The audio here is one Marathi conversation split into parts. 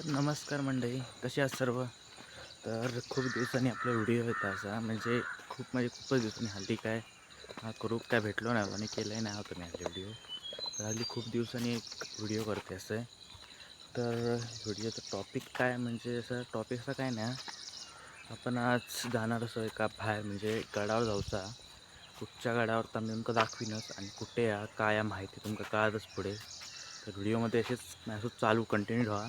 तर नमस्कार मंडळी, कसे आहात सर्व. तर खूप दिवसांनी आपला व्हिडिओ होता असा, म्हणजे खूपच दिवसांनी हल्ली काय करू काय भेटलो नाही आणि केलं नाही होतं मी हल्ली व्हिडिओ. तर हल्ली खूप दिवसांनी एक व्हिडिओ करते असं आहे. तर व्हिडिओचं टॉपिक काय म्हणजे असं टॉपिक असं काय नाही. आपण आज जाणार असं एका बाहेर म्हणजे गडावर जाऊचा. कुठच्या गडावर तर नेमकं दाखवीनच आणि कुठे या काय या माहिती तुमका कळतच पुढे. तर व्हिडिओमध्ये असेच मॅसेज चालू कंटिन्यू राहा.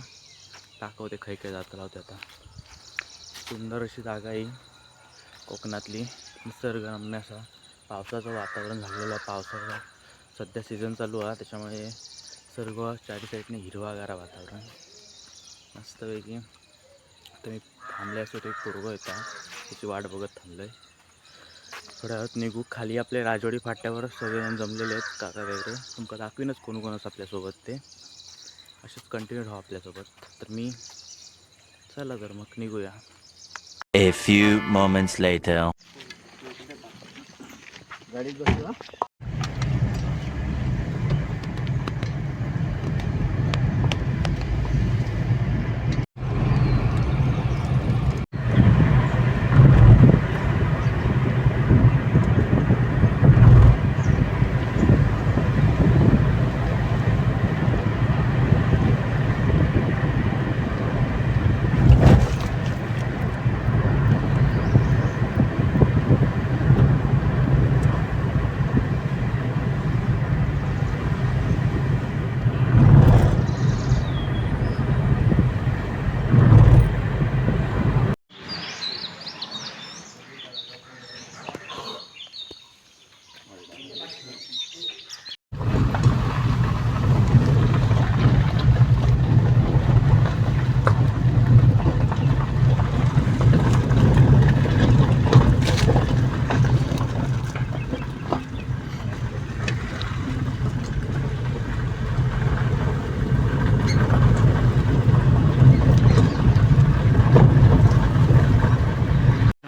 दाखवते खै खै जात राहते. आता सुंदर अशी जागा आहे कोकणातली, निसर्गरम्य असा पावसाचं वातावरण झालेलं आहे. पावसाचा सध्या सीझन चालू आहे, त्याच्यामुळे सर्व चारी साईडने हिरवागार वातावरण मस्तपैकी. आता मी थांबले असतो, एक पोरगं येता त्याची वाट बघत थांबलं आहे. थोड्या वेळात निघू. खाली आपले राजवाडी फाट्यावर सगळेजण जमलेले आहेत, काका वगैरे. तुमका दाखवीनच कोण असं आपल्यासोबत. ते असेच कंटिन्यू राहा आपल्यासोबत. तर मी चला तर मग निघूया. A few moments later. गाडीत बसला.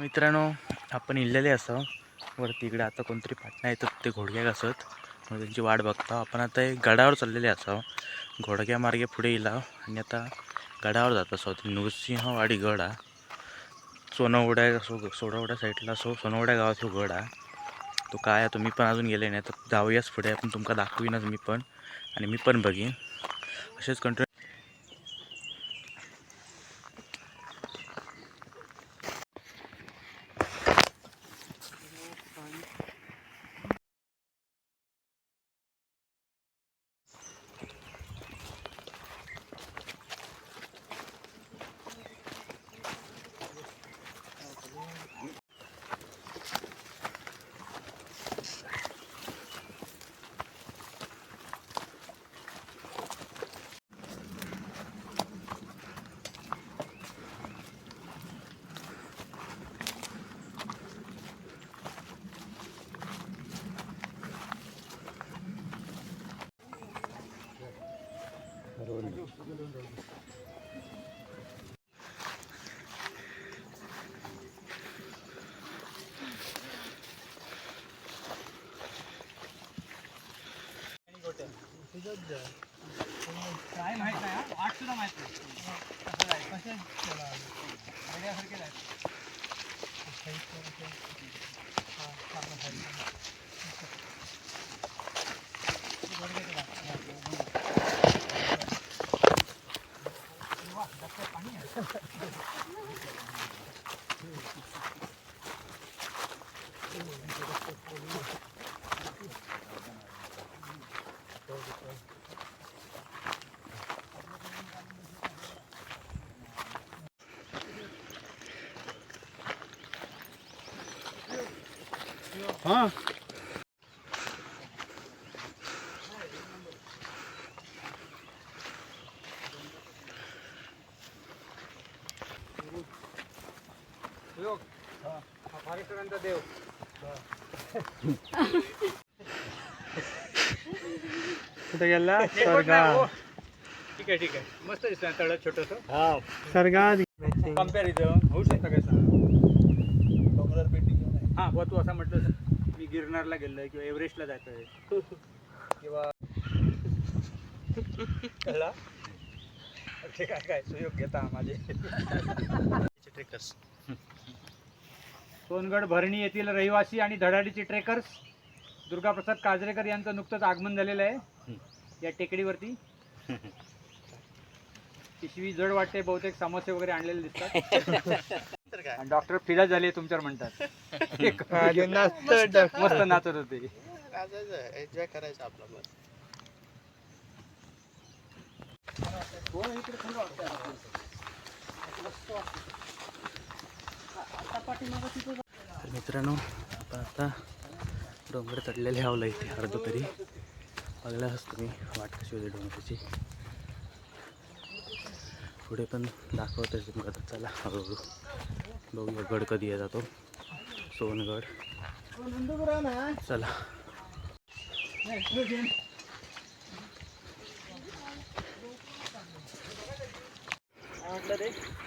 मित्रांनो, आपण इल्लेले असावं वरती. इकडे आता कोणतरी पाटणा येतात, ते घोडक्या घासत मग त्यांची वाट बघता. आपण आता एक गडावर चाललेले असावं, घोडक्या मार्गे पुढे येला आणि आता गडावर जात असो. नृसिंहवाडी गड हा सोनवड्या सोनवड्या साईडला असो, सोनवड्या गावात गड हा. तो काय तुम्ही पण अजून गेले नाही तर जाऊयाच पुढे. आपण तुमका दाखवीनच मी पण, आणि मी पण बघीन. असेच कंटिन्यू. काय माहित नाही, आठ सुद्धा माहित नाही कसं जायचं, कसे वेगळ्यासारखे जायचं. हां महाराष्ट्रांचा देव. कुठे गेला ठीक आहे ठीक आहे, मस्त दिसतं तळ छोटस. सरगा कम्पॅरिझन होऊ शकतं काय सांग. हां बुवा, तू असं म्हटलं मी गिरनारला गेलोय किंवा एव्हरेस्टला जातोय किंवा कळला ते काय काय सुयोग घेता माझे. ट्रेकर्स सोनगड भरणी येथील रहिवासी आणि धडाडीचे ट्रेकर्स दुर्गाप्रसाद काजरेकर यांचं नुकतंच आगमन झालेलं आहे या टेकडीवरती. पिशवी जड वाटते, बहुतेक समस्या वगैरे आणलेले दिसतात. आणि डॉक्टर फिदा झाले तुमच्यावर म्हणतात. मस्त नाचत होते. एन्जॉय करायचं आपला बस. तर मित्रांनो आपण आता डोंगर चढलेले हवलं इथे अर्ध तरी बघलाच तुम्ही वाट कशी होती डोंगराची. पुढे पण दाखवतच तुम्ही आता. चला हळूहळू बघूया गड कधी येत जातो. सोनगड. चला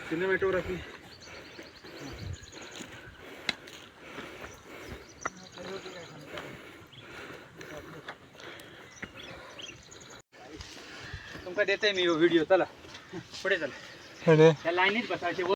सिनेमॅटोग्राफी. तुमका देते मी व्हिडिओ. चला पुढे चला. त्या लाईनीत बसायचे.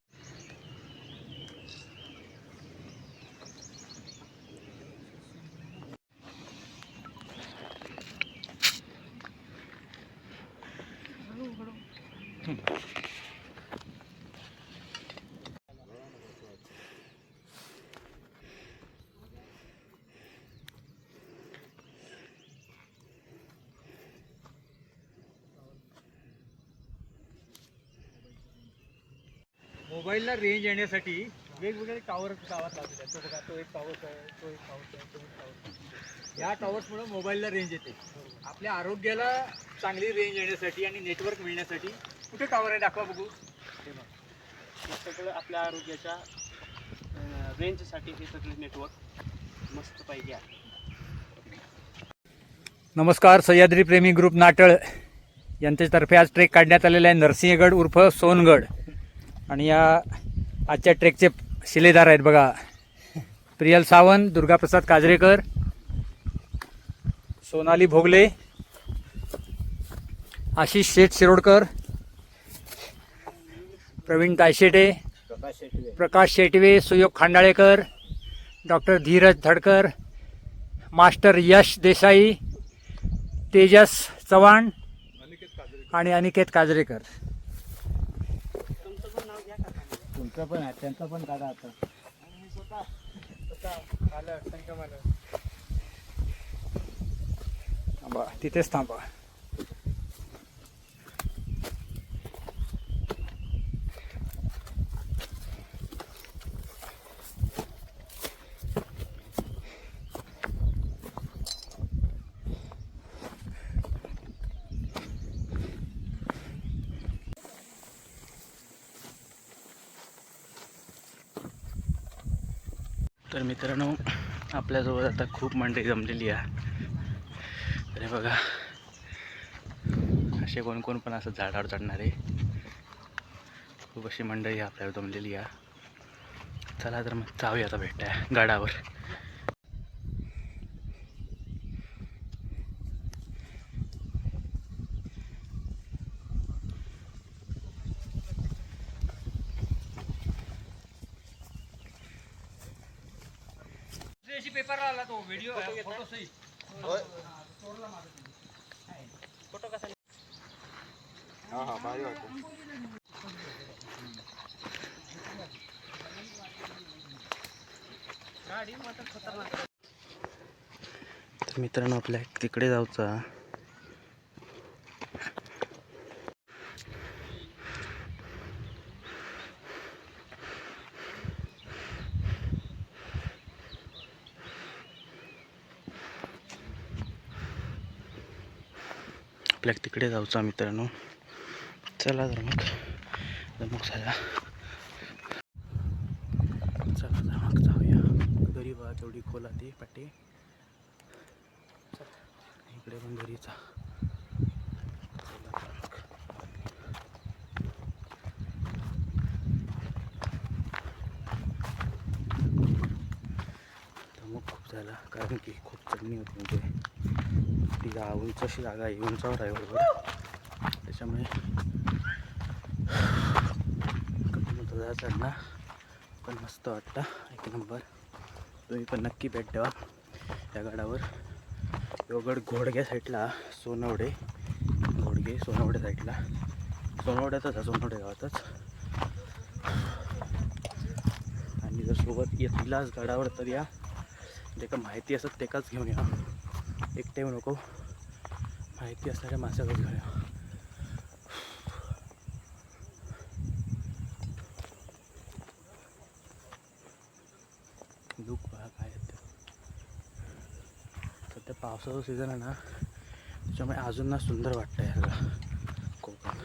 मोबाईलला रेंज येण्यासाठी वेगवेगळे टॉवर गावात लावलेले आहेत. तो बघा, तो एक टॉवर आहे, तो एक टॉवर आहे, तो एक टॉवर आहे. या टॉवर्समुळे मोबाईलला रेंज येते. आपल्या आरोग्याला चांगली रेंज येण्यासाठी आणि नेटवर्क मिळण्यासाठी कुठे टॉवर आहे दाखवा बघू. हे सगळं आपल्या आरोग्याच्या रेंजसाठी हे सगळे नेटवर्क मस्त पाहिजे आहे. नमस्कार. सह्याद्री प्रेमी ग्रुप नाटळ यांच्यातर्फे आज ट्रेक काढण्यात आलेला आहे. नरसिंहगड उर्फ सोनगड. आणि या आजच्या ट्रेकचे शिलेदार आहेत बघा. प्रियल सावंत, दुर्गाप्रसाद काजरेकर, सोनाली भोगले, आशिष शेठ शिरोडकर, प्रवीण तायशेटे, प्रकाश शेटवे, सुयोग खांडाळेकर, डॉक्टर धीरज धडकर, मास्टर यश देसाई, तेजस चव्हाण आणि अनिकेत काजरेकर. तुमचं पण आहे, त्यांचं पण काढा आता. थांबा, तिथेच थांबा. तर मित्रांनो आपल्यासोबत आता खूप मंडळी जमलेली आहे. तर हे बघा असे कोण कोण पण असं झाडावर चढणारे खूप अशी मंडळी आपल्याला जमलेली आहे. चला तर मग जाऊया आता भेटाय गडावर. पेपरला आला तो व्हिडिओ फोटो सही. फोटो कसा तर मित्रांनो आपल्या तिकडे जाऊचा. आपल्या तिकडे जाऊचा मित्रांनो. चला तर मग झाला. चला तर मग जाऊया. दरी बघा तेवढी खोला ती पाठी. इकडे पण दरीचा. मग खूप झाला कारण की खूप चढणी होती. म्हणजे ती उंच अशी जागा आहे, उंचावर आहे बरोबर. त्याच्यामुळे चढा चढणं पण मस्त वाटतं, एक नंबर. तुम्ही पण नक्की भेट द्यावा या गडावर. यो गड घोडग्या साईडला, सोनवडे साईडला, सोनवड्यातच आहे, सोनवडे गावातच. आणि जर सोबत येतीलच गडावर तर या, जे का माहिती असत तेकाच घेऊन या, एकटे येऊ नको, माहिती असणाऱ्या माणसाकडे घेऊन या. लुक बघा काय येतं. सध्या पावसाचा सीझन आहे ना, त्याच्यामुळे अजून ना सुंदर वाटतं आहे सगळं कोकण.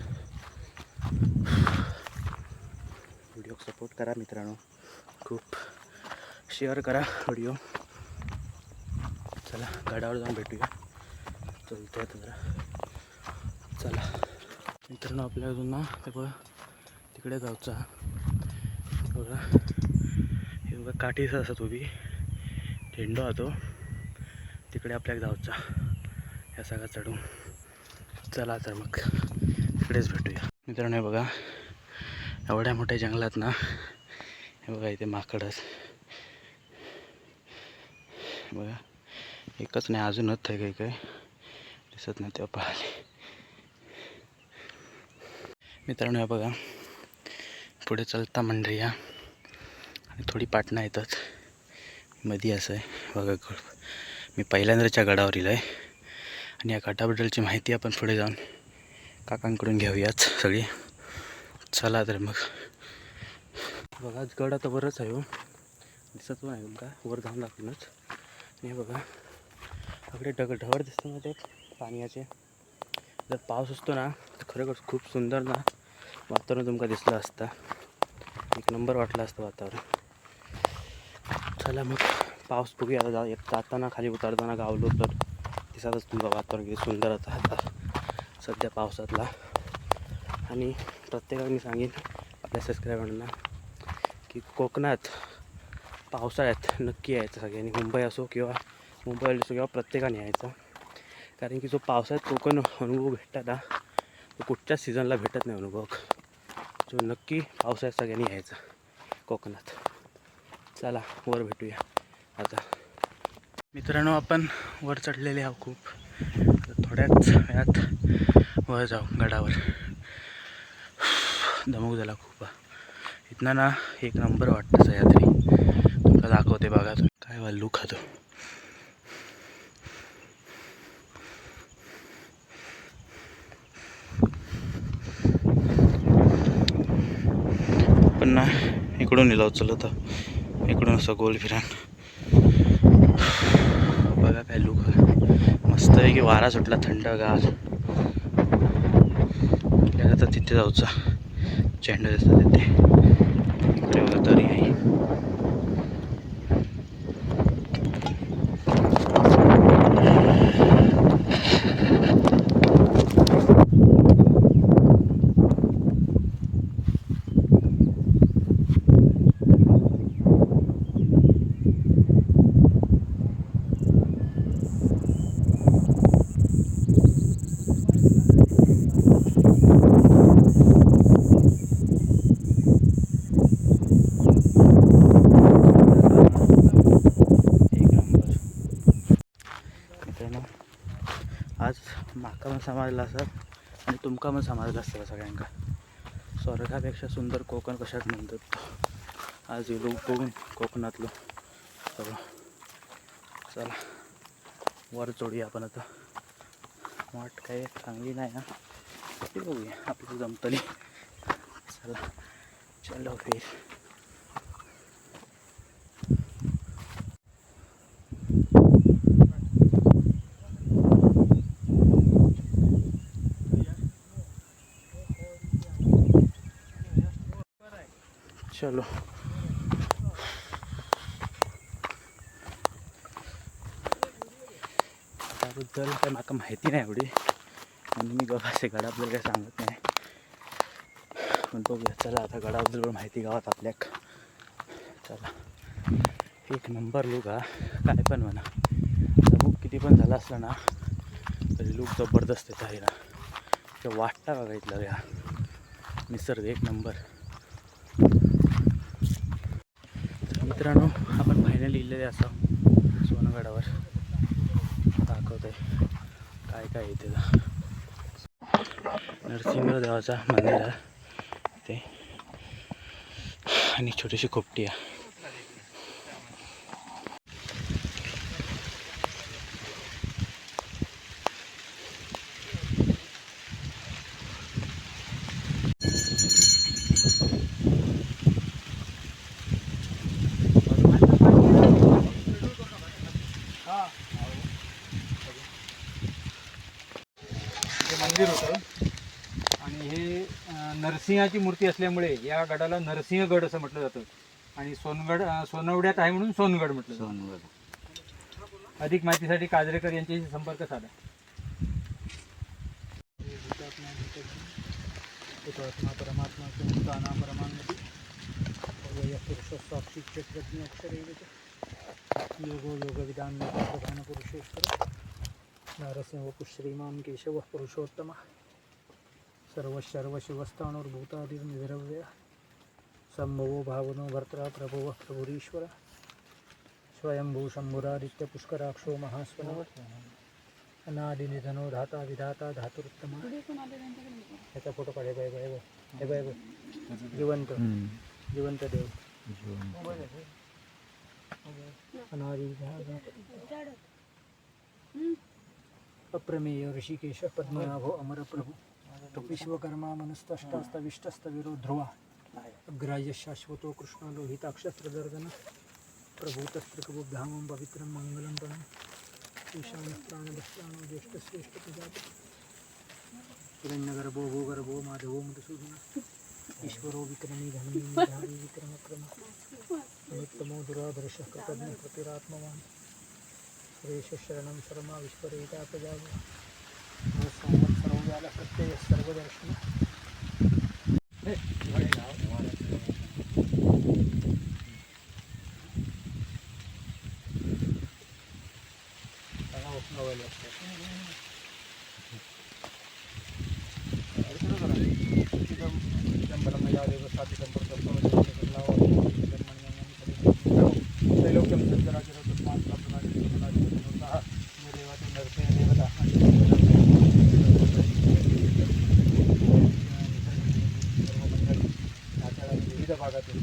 व्हिडिओ सपोर्ट करा मित्रांनो, खूप शेअर करा व्हिडिओ. चला गडावर जाऊन भेटूया, चलतो आता जरा. चला मित्रांनो, आपल्या अजून ना ते बघा तिकडे जाऊचा बघा, हे बघा काठीचं असत उभी झेंडो होतो, तिकडे आपल्याला जाऊचा ह्या सगळा चढून. चला तर मग तिकडेच भेटूया मित्रांनो. हे बघा एवढ्या मोठ्या जंगलात ना, हे बघा इथे माकडच बघा, एकच नाही अजूनच आहे, काही दिसत नाही तेव्हा पाहिले मित्रांनो. हे बघा पुढे चलता मंडरिया आणि थोडी पाटणा येतात मध्ये असं आहे बघा. मी पहिल्यांदाच्या गडावर येलो आहे आणि या गडाबद्दलची माहिती आपण पुढे जाऊन काकांकडून घेऊयाच सगळी. चला तर मग. बघा गड आता बरंच आहे हो, दिसत नाही तुमका, वर जाऊन दाखवूनच. आणि हे बघा सगळे ढग दिसतं ना ते पाण्याचे. जर पाऊस असतो ना तर खरोखर खूप सुंदर ना वातावरण तुमका दिसलं असतं, एक नंबर वाटलं असतं वातावरण. चला मग पाऊस बघूया आता. जाताना खाली उतरताना गावलो तर दिसतच तुमचं वातावरण किती सुंदर होतं आता सध्या पावसातला. आणि प्रत्येकाने सांगेन आपल्या सबस्क्रायबरांना की कोकणात पावसाळ्यात नक्की यायचं सगळ्यांनी, मुंबई असो किंवा मुंबईला असो किंवा प्रत्येकाने यायचं. कारण की जो पावसाळ्यात कोकण अनुभव भेटतात ना, तो कुठच्याच सीझनला भेटत नाही अनुभव. जो नक्की पावसाळ्यात सगळ्यांनी यायचं कोकणात. चला वर भेटूया आता मित्रांनो. आपण वर चढलेले आहोत खूप, थोड्याच वेळात वर जाऊ गडावर. दमक झाला खूप इथनं ना, एक नंबर वाटतं सह्याद्री. तुमका दाखवते बघा तुम्ही काय वा लुक खातो. पण ना इकडून निलाव चलत, इकडून असं गोल फिरान बघा काय लुक मस्त आहे की. वारा सुटला थंडगार. आपल्याला तर तिथे जाऊचा, झेंडा दिसतात तिथे, इकडे बघा तरी आहे. आज माका पण समाजला असत आणि तुमका पण समाजला असतं सगळ्यांका. स्वर्गापेक्षा सुंदर कोकण कशात म्हणतात. आज हे लोक बघून कोकणातलं सगळं. चला वर चढूया आपण आता. वाट काय चांगली नाही ना, ते बघूया आपल्याला जमतली. चला चलो फिर. चलो त्याबद्दल काय माका माहिती नाही एवढी, आणि मी बाबा असे गडाबद्दल काय सांगत नाही. पण बघूया चला आता गडाबद्दल माहिती गावात आपल्याक. चला एक नंबर लुक हा, काय पण म्हणा. लुक किती पण झाला असला ना तरी लुक जबरदस्त येत आहे ना. ते वाटता बघा इथलं या निसर्ग एक नंबर. मित्रांनो आपण फायनली इलेले असं सोनगडावर दाखवतोय काय काय इथे नरसिंह देवाचा मंदिर आहे ते आणि छोटीशी खोपटी आहे. हे मंदिर होतं आणि हे नरसिंहाची मूर्ती असल्यामुळे या गडाला नरसिंहगड असं म्हटलं जातं आणि सोनवड्यात आहे म्हणून सोनगड म्हटलं जातं. अधिक माहितीसाठी काजरेकर यांच्याशी संपर्क साधा. परमात्मा पुरुषस्वाक्षी क्षेत्रज्ञ अक्षर योगो योग विधान प्रधान पुरुषेश्वर नरसिंह श्रीमान केशव पुरुषोत्तम सर्वशर्वशिवस्थाणुर्भूतादिर्निद्रव्य संभवो भावनो भर्त्रा प्रभुव प्रभुरीश्वर स्वयंभू शंभुरादित्य पुष्कराक्षो महास्वन अनादिनिधनो धाता विधाता धातुरुत्तम. याचा फोटो काढ. हे बाय जिवंत जिवंत देव अनादि अप्रमेय ऋषिकेश पद्मनाभो अमर प्रभु विश्वकर्मा मनस्तष्टास्तविष्टस्तविरो ध्रुवा अग्राह्य शाश्वतो कृष्ण लोहिताक्षत्रदर्शन प्रभूतस्त्रिकबुद्धामं पवित्रं मंगलं प्रणम ईशानप्राणदस्त्राणो ज्येष्ठश्रेष्ठ प्रजापति हिरण्यगर्भो भूगर्भो माधवो मधुसूदन ईश्वरो विक्रमी धनी निधारी विक्रमक्रम अनित्तमो दुरादर्श कृतज्ञ प्रतिरात्मवान् सुरेश शरणं शर्मा विश्वरेता प्रजाव सर्वजाल प्रत्यय सर्वदर्शन. विविध भागातील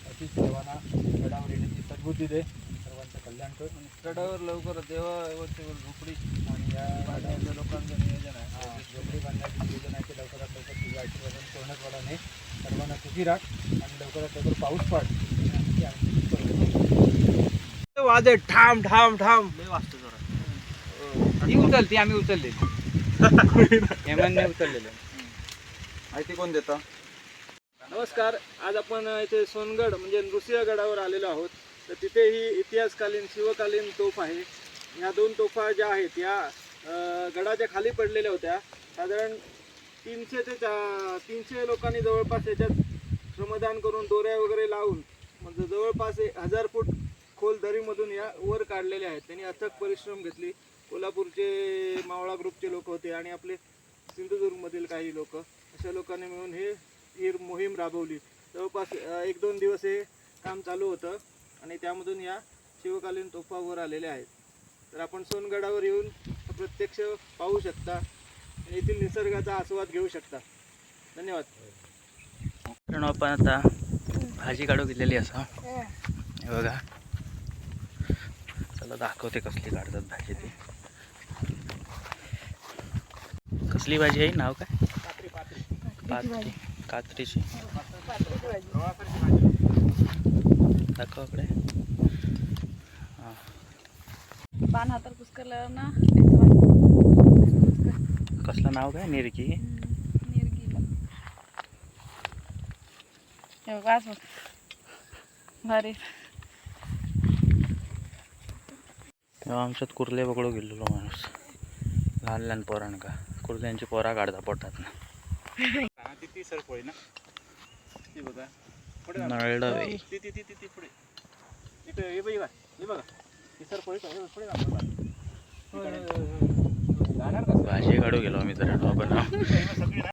अशीच सर्वांना गडावर येण्याची सद्बुद्धी दे. सर्वांचं कल्याण कर. गडावर लवकर देवावरतीवर झोपडी आणि या गडावरच्या लोकांचं नियोजन आहे. झोपडी बांधण्याचे नियोजन आहे ते लवकरात लवकर तुझ्या आशीर्वादाने पूर्णच वाढाने सर्वांना सुखी राख आणि लवकरात लवकर पाऊस पाड. वाजत ठाम ठाम ठाम वाजतो जरा. ही उचलती आम्ही उचललेली हेमांनी उचललेले. माहिती कोण देता? नमस्कार. आज आपण इथे सोनगड म्हणजे नृसिंहगडावर आलेलो आहोत. तर तिथे ही इतिहासकालीन शिवकालीन तोफ आहे. ह्या दोन तोफा ज्या आहेत या गडाच्या खाली पडलेल्या होत्या. साधारण 300 ते 300 लोकांनी जवळपास याच्यात श्रमदान करून दोऱ्या वगैरे लावून म्हणजे जवळपास 1000 फूट खोल दरीमधून या वर काढलेले आहेत. त्यांनी अथक परिश्रम घेतली. कोल्हापूरचे मावळा ग्रुपचे लोक होते आणि आपले सिंधुदुर्गमधील काही लोक अशा लोकांनी मिळून ही मोहीम राबवली. जवळपास 1-2 दिवस हे काम चालू होतं आणि त्यामधून या शिवकालीन तोफा वर आलेल्या आहेत. तर आपण सोनगडावर येऊन प्रत्यक्ष पाहू शकता आणि येथील निसर्गाचा आस्वाद घेऊ शकता. धन्यवाद. कारण आपण आता भाजी काढू गेलेली असं हे बघा. चला दाखवते कसली काढतात भाजी ती. कसली भाजी आहे? नाव काय? पात्री. कात्रीची. दाखव इकडे. हां पान हातावर पुस्करल्यावर ना कसलं नाव काय? निरकी. निर्गीला हे बघ आज बघ भारी. तेव्हा आमच्यात कुर्ले पकडू गेलेलो माणूस लहान लहान पोरांका. कुर्ल्यांची पोरा काढता पोटात ना. ती सरपोळी ना ती बघा नळडवे. ती पुढे इथे हे बघा ती सरपोळी पुढे जाणार कसं? भाजी काढू गेलो आम्ही तर आपण सगळी ना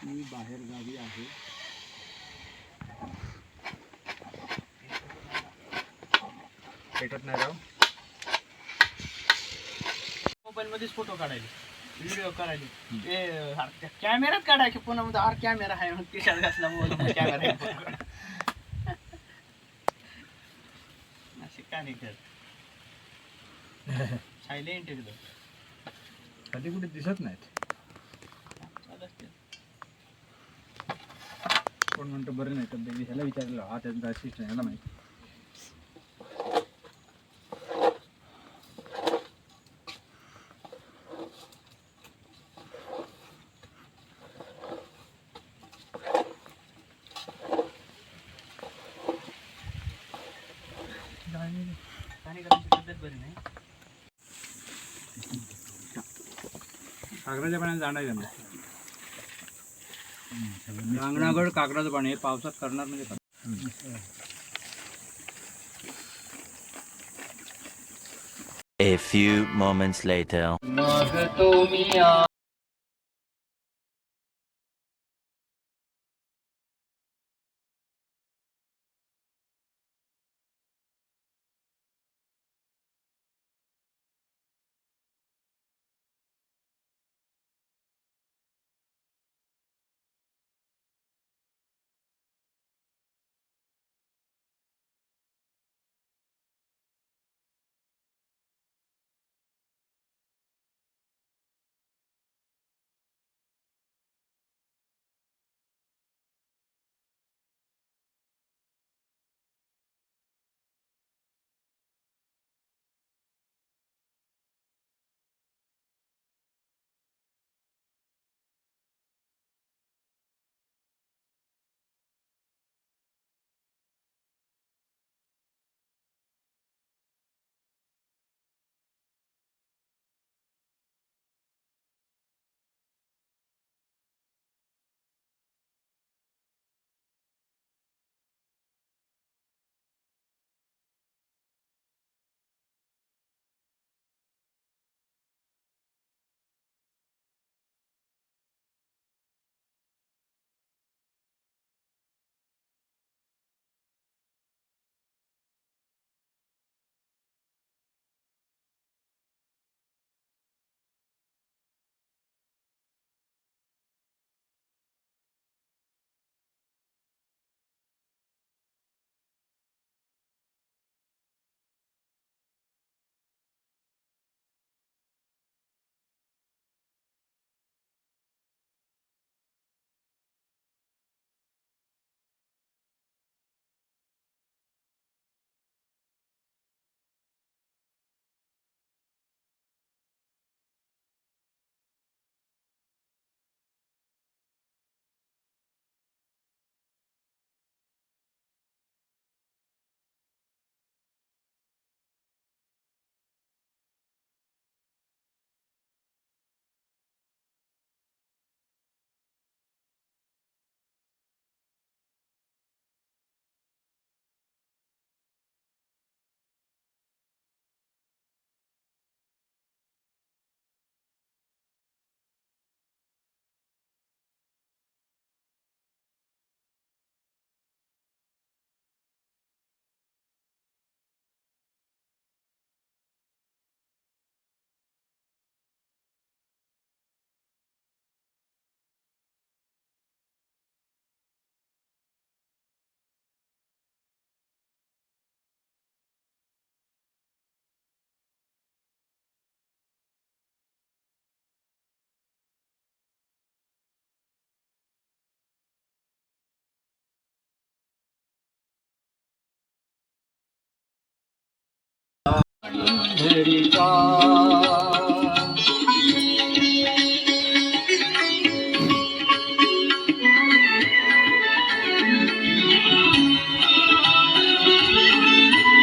मी बाहेर गावी आहे. भेटत नाही राव. मोबाईल मध्येच फोटो काढायले, व्हिडिओ काढायले. कॅमेरात काढाय की पुन्हा म्हणतो अरे कॅमेरा आहे म्हणून खिशात घातला मोबाईल कॅमेरा आहे. असे का नाही करत? सायलेंट एकदम. कधी कुठे दिसत नाहीत. चालत ते. कोण म्हणतो बरं नाही तब्येत, ह्याला विचारलं हा त्यांचा असिस्टंट ह्याला माहिती. कानेकरांची तब्येत बरी नाही. काकराच्या पाण्यात जाणार आहे ना. अंगणागड काकराचं पाणी हे पावसात करणार म्हणजे करणार. A few moments later.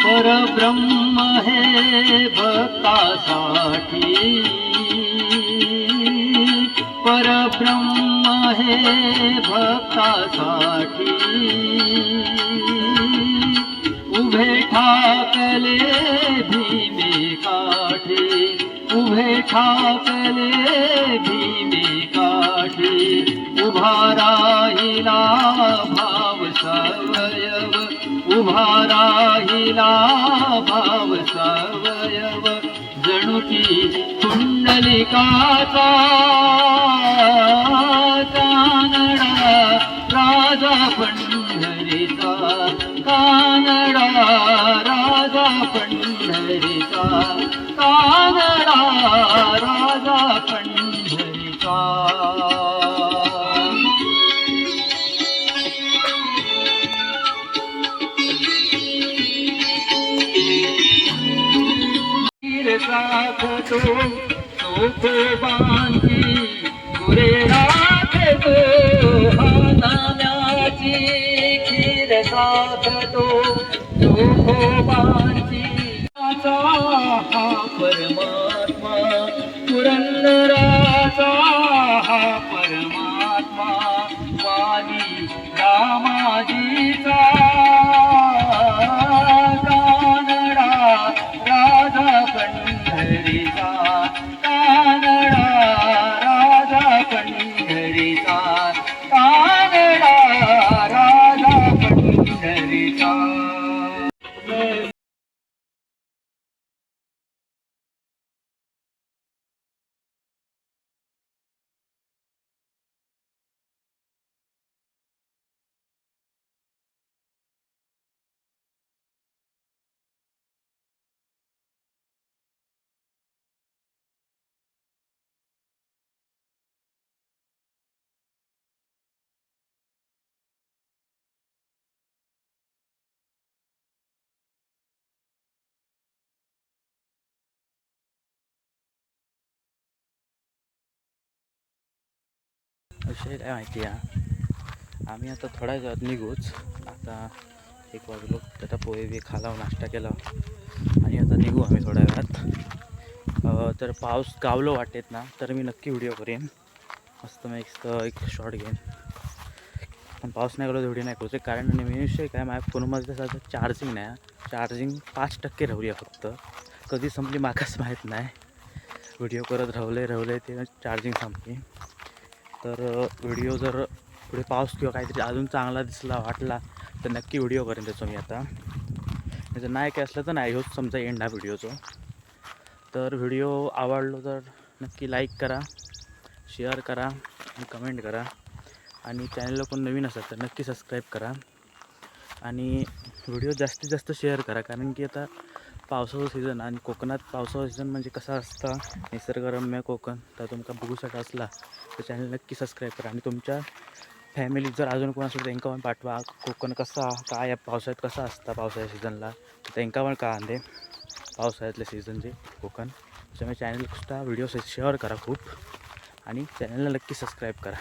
परब्रह्म हे भक्तासाठी, परब्रह्म हे भक्तासाठी उभे ठाकले भीमे काठी, उभे ठाकले भीमे काठी, उभा राहिला भाव सवयव, उभा राहिला भाव सवयव, जणू की कुंडलिकाचा कानडा राजा पंढरीचा, कानडा राजा पंढरीचा, कानडा राजा पंढरीचा. राखतो चोखोबांची, गुरे राखतो नाम्याची, खीर राखतो चोखोबांची. हा परमात्मा पुरंदराचा, हा परमात्मा वाली दामाजीचा, कानडा राजा पंढरीचा, कानडा राजा पंढरीचा, कानडा राजा पंढरीचा. विषय काय माहिती आहे, आम्ही आता थोड्या वेळात निघूच. आता 1 वाजलो, त्याचा पोहे बी खाला, नाश्ता केला आणि आता निघू आम्ही थोड्या वेळात. तर पाऊस गावलो वाटेत ना तर मी नक्की व्हिडिओ करेन, मस्त मग एक शॉर्ट घेईन. पण पाऊस नाही गेलो तर व्हिडिओ नाही करूचे, कारण मेन विषय काय, माझ्या फोनमध्ये तसं चार्जिंग नाही, चार्जिंग 5% राहिली आहे फक्त. कधी संपली मागास माहीत नाही, व्हिडिओ करत राहले ते चार्जिंग संपली. तर व्हिडिओ जर पुढे पाऊस किंवा काहीतरी अजून चांगला दिसला वाटला तर नक्की व्हिडिओ करेन त्याचं मी आता. जर नाही काय असलं तर नाही, होच समजा एंड हा व्हिडिओचं. तर व्हिडिओ आवडलो तर नक्की लाईक करा, शेअर करा आणि कमेंट करा. आणि चॅनलला कोण नवीन असेल तर नक्की सबस्क्राईब करा आणि व्हिडिओ जास्तीत जास्त शेअर करा. कारण की आता पावसाचं सीझन आणि कोकणात पावसाचं सीझन म्हणजे कसं असतं, निसर्गरम्य कोकण. तर तुमका बघूसाठी असला तर चॅनल नक्की सबस्क्राईब करा. आणि तुमच्या फॅमिलीत जर अजून कोण असेल तर त्यांना पण पाठवा. कोकण कसा काय या पावसाळ्यात कसं असतं, पावसाळ्या सीझनला त्यांना पण कळंदे पावसाळ्यातल्या सीझनचे कोकण. त्याच्यामुळे चॅनलचा व्हिडिओ शेअर करा खूप आणि चॅनलला नक्की सबस्क्राईब करा.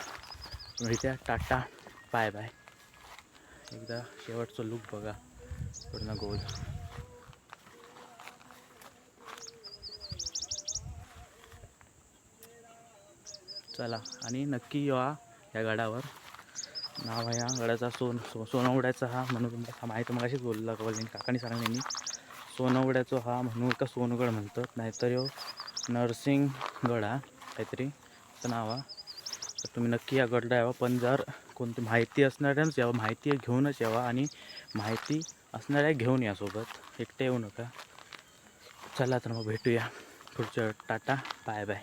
मिळत्या टाटा, बाय बाय. एकदा शेवटचं लुक बघा पूर्ण गोल. चला आणि नक्की या या गडावर. नाव आहे या गडाचा सोनवड्याचा हा म्हणून तुम्हाला माहिती मग अशीच बोलला काकांनी सांगितलं. सोनवड्याचा हा म्हणून का सोनगड म्हणतात, नाहीतर यो नरसिंहगड हा काहीतरी असं नाव आहे. तर तुम्ही नक्की या गडला यावं. पण जर कोणती माहिती असणाऱ्यांच यावं, माहिती घेऊनच यावा आणि माहिती असणाऱ्या घेऊन या सोबत, एकटे येऊ नका. चला तर मग भेटूया पुढच्या. टाटा, बाय बाय.